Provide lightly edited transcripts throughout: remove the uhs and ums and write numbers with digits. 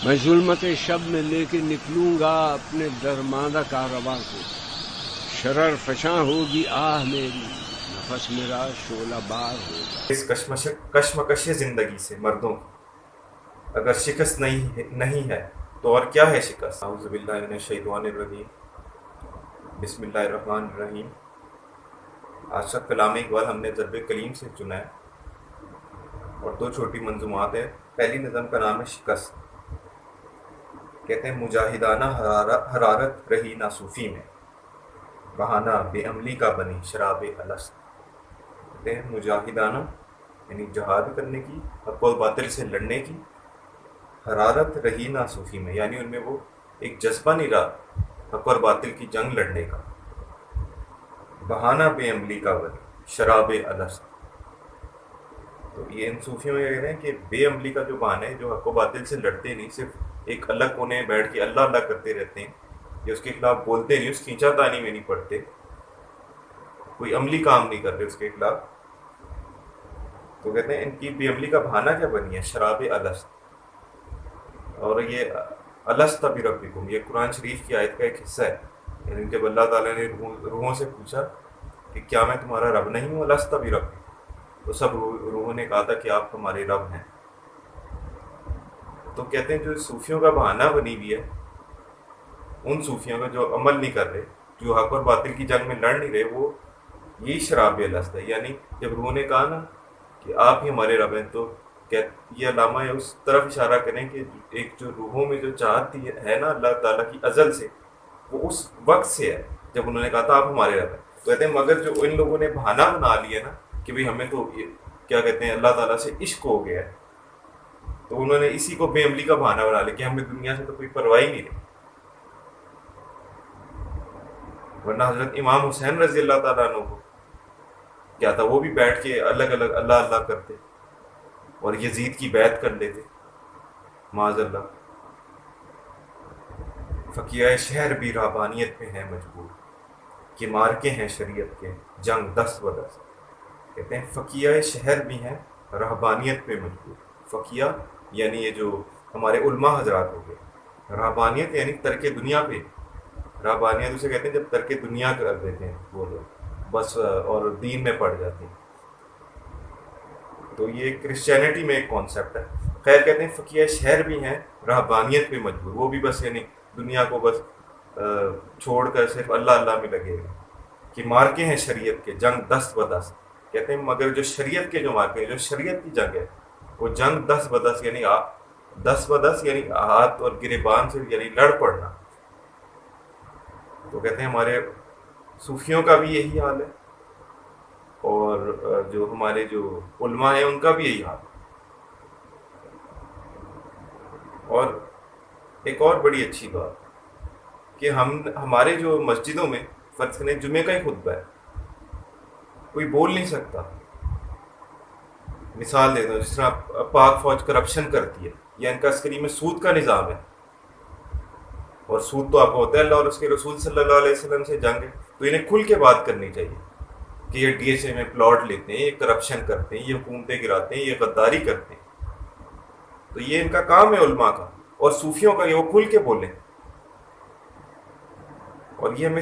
میں ظلمت شب میں لے کے نکلوں گا اپنے درماندہ کارواں کو، شرر فشاں ہوگی آہ میری، نفس میرا شعلہ بار ہوگا۔ اس کشمکش زندگی سے مردوں کی اگر شکست نہیں ہے تو اور کیا ہے شکست؟ اعوذ باللہ من الشیطان الرجیم، بسم اللہ الرحمن الرحیم۔ آج کا کلام اقبال ہم نے ضرب کلیم سے چنا ہے اور دو چھوٹی منظومات ہیں۔ پہلی نظم کا نام ہے شکست۔ کہتے ہیں مجاہدانہ حرارت رہی نہ صوفی میں، بہانہ بے عملی کا بنی شراب الست۔ کہتے ہیں مجاہدانہ یعنی جہاد کرنے کی، حق و باطل سے لڑنے کی، حرارت رہی نہ صوفی میں یعنی ان میں وہ ایک جذبہ نہیں رہا حق اور باطل کی جنگ لڑنے کا، بہانہ بے عملی کا بنی شراب الست۔ تو یہ ان صوفیوں میں کہہ رہے ہیں کہ بے عملی کا جو بہانہ ہے، جو حق و باطل سے لڑتے نہیں، صرف ایک الگ کونے بیٹھ کے اللہ اللہ کرتے رہتے ہیں، یا اس کے خلاف بولتے نہیں، اس کھینچا تانی میں نہیں پڑتے، کوئی عملی کام نہیں کرتے اس کے خلاف، تو کہتے ہیں ان کی بے عملی کا بہانہ کیا بنی ہے؟ شراب الست۔ اور یہ الست بربکم، یہ قرآن شریف کی آیت کا ایک حصہ ہے، یعنی جب اللہ تعالیٰ نے روحوں سے پوچھا کہ کیا میں تمہارا رب نہیں ہوں؟ الست بربکم، تو سب روحوں نے کہا تھا کہ آپ ہمارے رب ہیں۔ تو کہتے ہیں جو صوفیوں کا بہانہ بنی ہوئی ہے، ان صوفیوں کا جو عمل نہیں کر رہے، جو حق اور باطل کی جنگ میں لڑ نہیں رہے، وہ یہی شراب الست ہے۔ یعنی جب روح نے کہا نا کہ آپ ہی ہمارے رب ہیں، تو یہ علامہ ہے اس طرف اشارہ کریں کہ ایک جو روحوں میں جو چاہت ہے نا اللہ تعالیٰ کی ازل سے، وہ اس وقت سے ہے جب انہوں نے کہا تھا آپ ہمارے رب ہیں۔ تو کہتے ہیں مگر جو ان لوگوں نے بہانہ بنا لیا نا کہ بھئی ہمیں تو کیا کہتے ہیں اللہ تعالیٰ سے عشق ہو گیا ہے، تو انہوں نے اسی کو بے عملی کا بہانہ بنا لیا کہ ہمیں دنیا سے تو کوئی پرواہ ہی نہیں رہی۔ ورنہ حضرت امام حسین رضی اللہ تعالیٰ عنہ کو کیا تھا، وہ بھی بیٹھ کے الگ الگ اللہ اللہ کرتے اور یزید کی بیعت کر لیتے، معاذ اللہ۔ فقیہ شہر بھی رہبانیت میں ہیں مجبور، کہ مارکے ہیں شریعت کے جنگ دست بدست۔ کہتے ہیں فقیہ شہر بھی ہیں رہبانیت میں مجبور۔ فقیہ یعنی یہ جو ہمارے علماء حضرات ہو گئے، رہبانیت یعنی ترک دنیا پہ، رہبانیت اسے کہتے ہیں جب ترک دنیا کر دیتے ہیں وہ لوگ بس اور دین میں پڑ جاتے ہیں، تو یہ کرسچینٹی میں ایک کانسیپٹ ہے۔ خیر کہتے ہیں فقیہ شہر بھی ہیں رہبانیت پہ مجبور، وہ بھی بس یعنی دنیا کو بس چھوڑ کر صرف اللہ اللہ میں لگے ہوئے، کہ مارکے ہیں شریعت کے جنگ دست بدست۔ کہتے ہیں مگر جو شریعت کے جو مارکے ہیں، جو شریعت کی جنگ ہے، وہ جنگ دست بدست یعنی دست بدست یعنی ہاتھ اور گریبان سے یعنی لڑ پڑنا۔ تو کہتے ہیں ہمارے صوفیوں کا بھی یہی حال ہے، اور جو ہمارے جو علماء ہیں ان کا بھی یہی حال ہے۔ اور ایک اور بڑی اچھی بات کہ ہمارے جو مسجدوں میں فرض کریں جمعے کا ہی خطبہ ہے، کوئی بول نہیں سکتا۔ مثال دے دو، جس طرح پاک فوج کرپشن کرتی ہے، یا ان کا عسکری میں سود کا نظام ہے، اور سود تو آپ کو ہوتا ہے اللہ اور اس کے رسول صلی اللہ علیہ وسلم سے جنگ ہے، تو انہیں کھل کے بات کرنی چاہیے کہ یہ ڈی ایچ اے میں پلاٹ لیتے ہیں، یہ کرپشن کرتے ہیں، یہ حکومتیں گراتے ہیں، یہ غداری کرتے ہیں۔ تو یہ ان کا کام ہے علماء کا، اور صوفیوں کا یہ وہ کھل کے بولیں۔ اور یہ ہمیں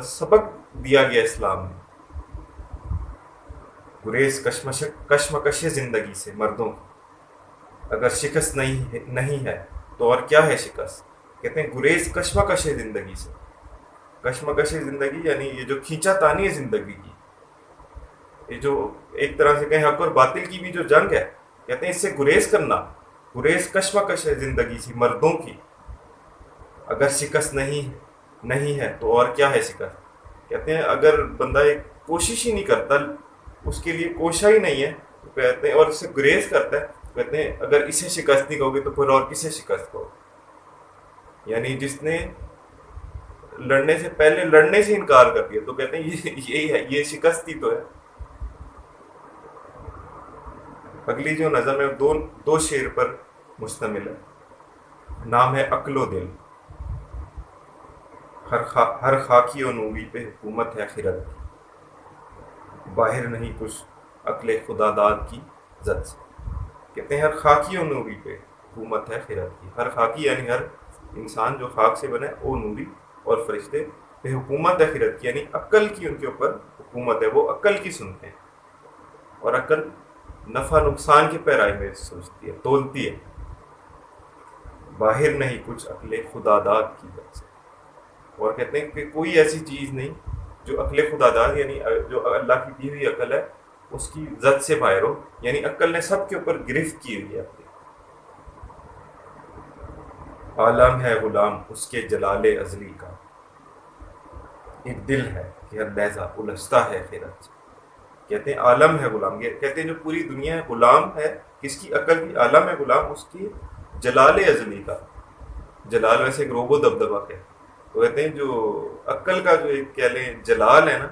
سبق دیا گیا اسلام میں، گریز کشمکش زندگی سے مردوں کی اگر شکست نہیں ہے تو اور کیا ہے شکست؟ کہتے ہیں گریز کشمکش زندگی سے۔ کشمکش زندگی یعنی یہ جو کھینچا تانی ہے زندگی کی، یہ جو ایک طرح سے کہیں حق اور باطل کی بھی جو جنگ ہے، کہتے ہیں اس سے گریز کرنا، گریز کشمکش زندگی سے مردوں کی اگر شکست نہیں ہے تو اور کیا ہے شکست؟ کہتے ہیں اگر بندہ ایک کوشش ہی نہیں کرتا، اس کے لیے کوشاں ہی نہیں ہے، تو کہتے ہیں اور اس سے گریز کرتا ہے، کہتے ہیں اگر اسے شکست نہیں کہو گے تو پھر اور کسے شکست کہو؟ یعنی جس نے لڑنے سے پہلے لڑنے سے انکار کر دیا، تو کہتے ہیں یہی ہے، یہ شکست ہی تو ہے۔ اگلی جو نظم ہے دو شعر پر مشتمل ہے، نام ہے عقل و دل۔ ہر خاکی و نوری پہ حکومت ہے خرد کی، باہر نہیں کچھ عقل خدا داد کی زد سے۔ کہتے ہیں ہر خاکی و نوری پہ حکومت ہے خیرت کی. ہر خاکی یعنی ہر انسان جو خاک سے بنا ہے وہ نوری اور فرشتے پہ حکومت ہے خیرت کی، یعنی عقل کی ان کے اوپر حکومت ہے، وہ عقل کی سنتے ہیں اور عقل نفع نقصان کی پیرائی میں سوچتی ہے، تولتی ہے. باہر نہیں کچھ عقل خدا داد کی وجہ سے. اور کہتے ہیں کہ کوئی ایسی چیز نہیں جو عقل خدا داد یعنی جو اللہ کی دی ہوئی عقل ہے اس کی زد سے باہر ہو، یعنی عقل نے سب کے اوپر گرفت کی ہوئی ہے اپنی. عالم ہے غلام اس کے جلال ازلی کا، ایک دل ہے کہ ہر لہجہ الجھتا ہے خیرت سے. کہتے ہیں عالم ہے غلام، یہ کہتے ہیں جو پوری دنیا ہے غلام ہے کس کی؟ عقل کی. عالم ہے غلام اس کی جلال ازلی کا. جلال ویسے ایک روب و دبدبہ ہے، تو کہتے ہیں جو عقل کا جو ایک کہہ لیں جلال ہے نا،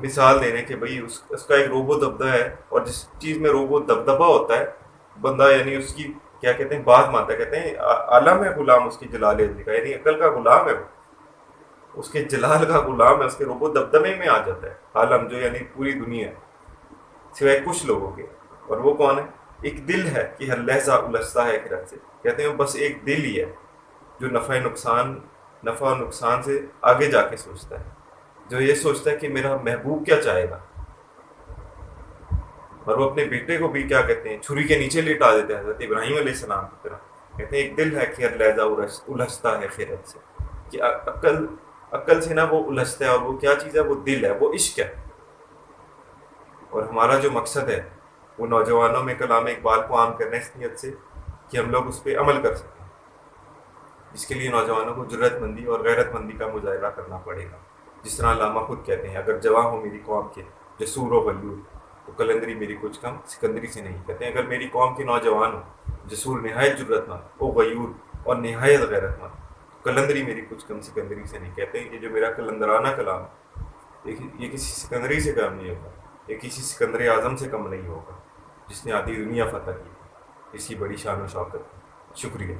مثال دینے کہ بھئی اس کا ایک روب و دبدبہ ہے، اور جس چیز میں روب و دبدبہ ہوتا ہے بندہ یعنی اس کی کیا کہتے ہیں بات مانتا ہے. کہتے ہیں عالم ہے غلام اس کی جلال ازلی کا، یعنی عقل کا غلام ہے، اس کے جلال کا غلام ہے، اس کے روب و دبدبے میں آ جاتا ہے. عالم جو یعنی پوری دنیا ہے سوائے کچھ لوگوں کے. اور وہ کون ہے؟ ایک دل ہے کہ ہر لہجہ الجھتا ہے خیرت سے. کہتے ہیں بس ایک دل ہی ہے جو نفع و نقصان سے آگے جا کے سوچتا ہے، جو یہ سوچتا ہے کہ میرا محبوب کیا چاہے گا. اور وہ اپنے بیٹے کو بھی کیا کہتے ہیں چھری کے نیچے لٹا دیتے ہیں حضرت ابراہیم علیہ السلام کی طرح. کہتے ہیں ایک دل ہے کہ ہر لہجہ الجھتا ہے خیرت سے، کہ عقل سے نا وہ الجھتا ہے. اور وہ کیا چیز ہے؟ وہ دل ہے، وہ عشق ہے. اور ہمارا جو مقصد ہے وہ نوجوانوں میں کلام اقبال کو عام کرنا اس نیت سے کہ ہم لوگ اس پہ عمل کر سکیں. اس کے لیے نوجوانوں کو جرأت مندی اور غیرت مندی کا مظاہرہ کرنا پڑے گا. جس طرح علامہ خود کہتے ہیں اگر جواں ہو میری قوم کے جسور و غیور تو قلندری میری کچھ کم سکندری سے نہیں. کہتے ہیں اگر میری قوم کے نوجوان ہو جسور نہایت جرأت مند او غیور اور نہایت غیرت مند تو قلندری میری کچھ کم سکندری سے نہیں. کہتے ہیں کہ جو میرا قلندرانہ کلام یہ کسی سکندری سے کم نہیں ہوگا، یہ کسی سکندر اعظم سے کم نہیں ہوگا جس نے آدھی دنیا فتح کی. اس کی بڑی شان و شوکت. شکریہ.